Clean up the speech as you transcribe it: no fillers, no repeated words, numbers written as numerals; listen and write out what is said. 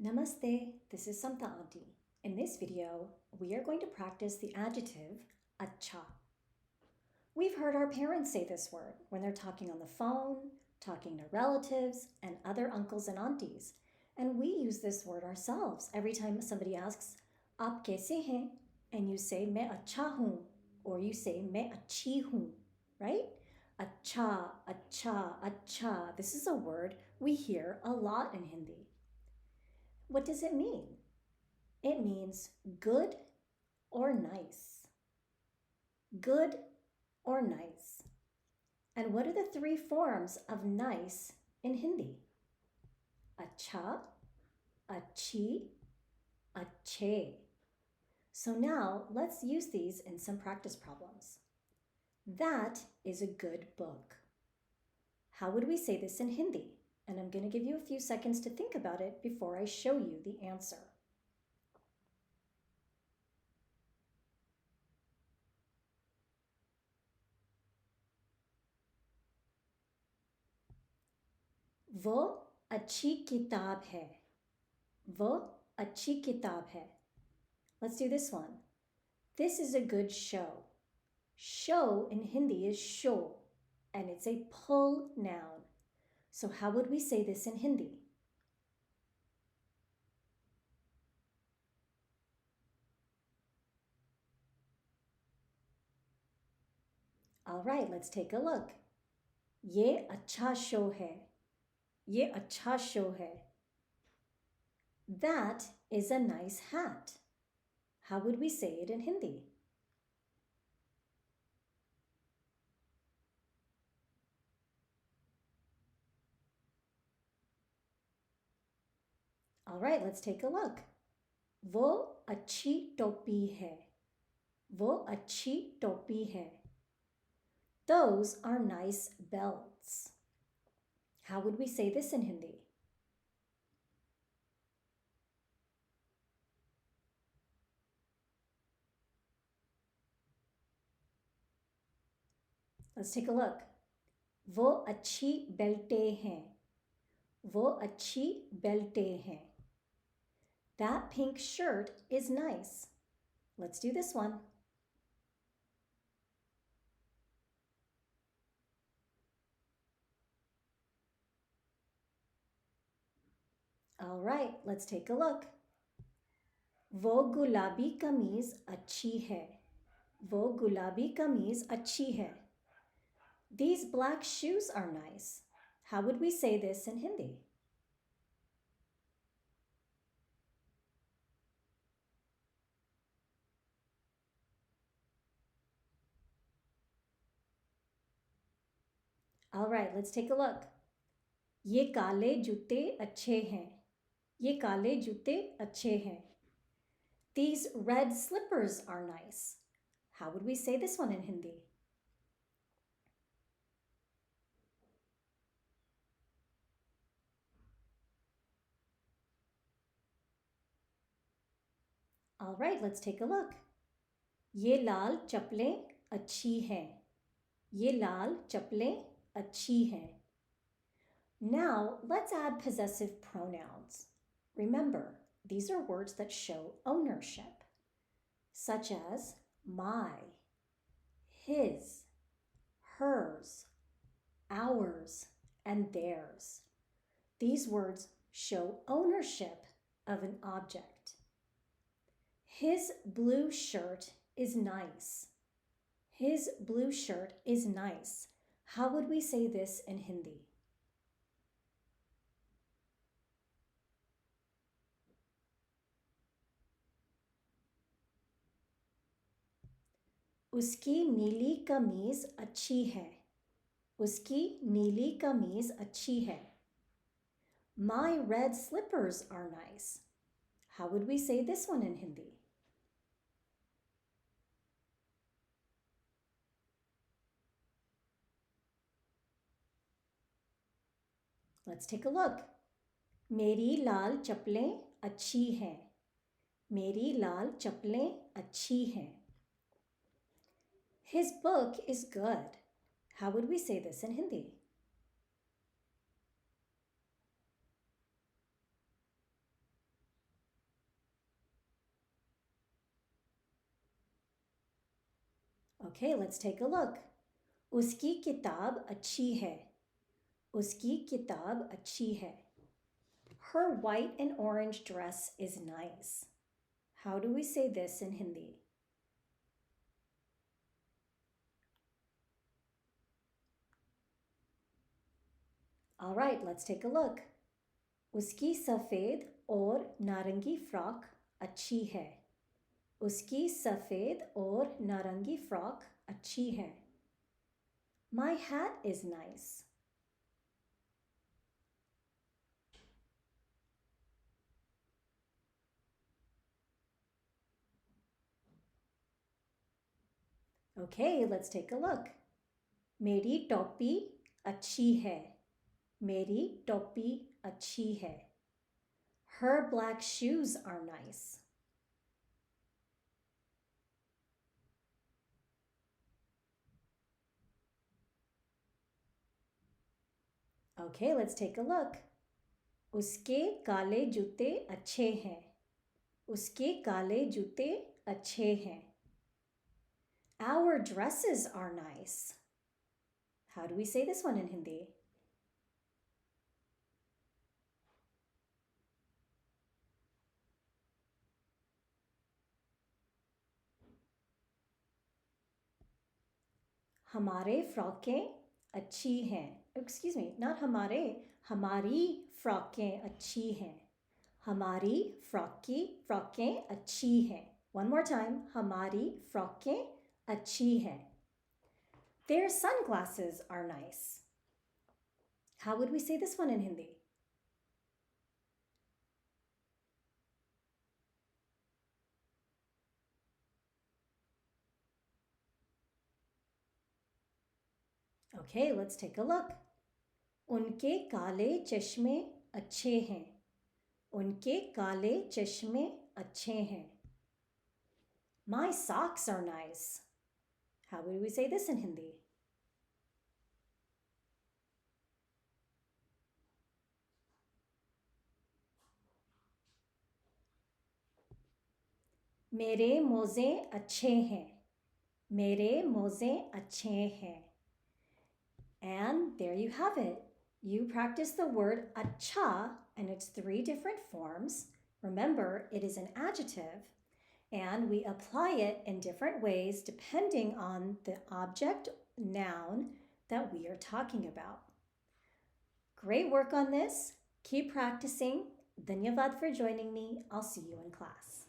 Namaste, this is Samta Auntie. In this video, we are going to practice the adjective Acha. We've heard our parents say this word when they're talking on the phone, talking to relatives, and other uncles and aunties. And we use this word ourselves every time somebody asks, Aap kaise hain? And you say, Main acha hoon, or you say, Main achhi hoon, right? Acha, acha, acha. This is a word we hear a lot in Hindi. What does it mean? It means good or nice. Good or nice. And what are the three forms of nice in Hindi? Acha, achhi, achhe. So now let's use these in some practice problems. That is a good book. How would we say this in Hindi? And I'm going to give you a few seconds to think about it before I show you the answer. वो अच्छी किताब है. वो अच्छी किताब है. Let's do this one. This is a good show. Show in Hindi is show, and it's a pull noun. So how would we say this in Hindi? All right, let's take a look. ये अच्छा show है. ये अच्छा show है. That is a nice hat. How would we say it in Hindi? All right, let's take a look. वो अच्छी टोपी है. वो अच्छी टोपी है. Those are nice belts. How would we say this in Hindi? Let's take a look. वो अच्छी बेल्टें हैं. वो अच्छी बेल्टें हैं. That pink shirt is nice. Let's do this one. All right, let's take a look. वो गुलाबी कमीज अच्छी है. वो गुलाबी कमीज अच्छी है. These black shoes are nice. How would we say this in Hindi? All right, let's take a look. ये काले जूते अच्छे हैं. ये काले जूते अच्छे हैं. These red slippers are nice. How would we say this one in Hindi? All right, let's take a look. ये लाल चप्पलें अच्छी हैं. ये लाल चप्पलें अच्छी हैं. Now, let's add possessive pronouns. Remember, these are words that show ownership, such as my, his, hers, ours, and theirs. These words show ownership of an object. His blue shirt is nice. His blue shirt is nice. How would we say this in Hindi? उसकी नीली कमीज अच्छी है. उसकी नीली कमीज अच्छी है. My red slippers are nice. How would we say this one in Hindi? Let's take a look. मेरी लाल चप्पलें अच्छी हैं. मेरी लाल चप्पलें अच्छी हैं. His book is good. How would we say this in Hindi? Okay, let's take a look. उसकी किताब अच्छी है. उसकी किताब अच्छी है. Her white and orange dress is nice. How do we say this in Hindi? All right, let's take a look. उसकी सफ़ेद और नारंगी फ्रॉक अच्छी है. उसकी सफ़ेद और नारंगी फ्रॉक अच्छी है. My hat is nice. Okay, let's take a look. मेरी टोपी अच्छी है. मेरी टोपी अच्छी है. Her black shoes are nice. Okay, let's take a look. उसके काले जूते अच्छे हैं. उसके काले जूते अच्छे हैं. Our dresses are nice. How do we say this one in Hindi? हमारे फ्रॉकें अच्छी हैं. Excuse me, not हमारे. हमारी फ्रॉकें अच्छी हैं. हमारी फ्रॉकें अच्छी हैं. One more time. हमारी फ्रॉकें अच्छी हैं. Their sunglasses are nice. How would we say this one in Hindi? Okay, let's take a look. उनके काले चश्मे अच्छे हैं. उनके काले चश्मे अच्छे हैं. My socks are nice. How would we say this in Hindi? मेरे मोज़े अच्छे हैं. मेरे मोज़े अच्छे हैं. And there you have it. You practice the word acha and its 3 different forms. Remember, it is an adjective, and we apply it in different ways depending on the object, noun that we are talking about. Great work on this. Keep practicing. Dhanyavad for joining me. I'll see you in class.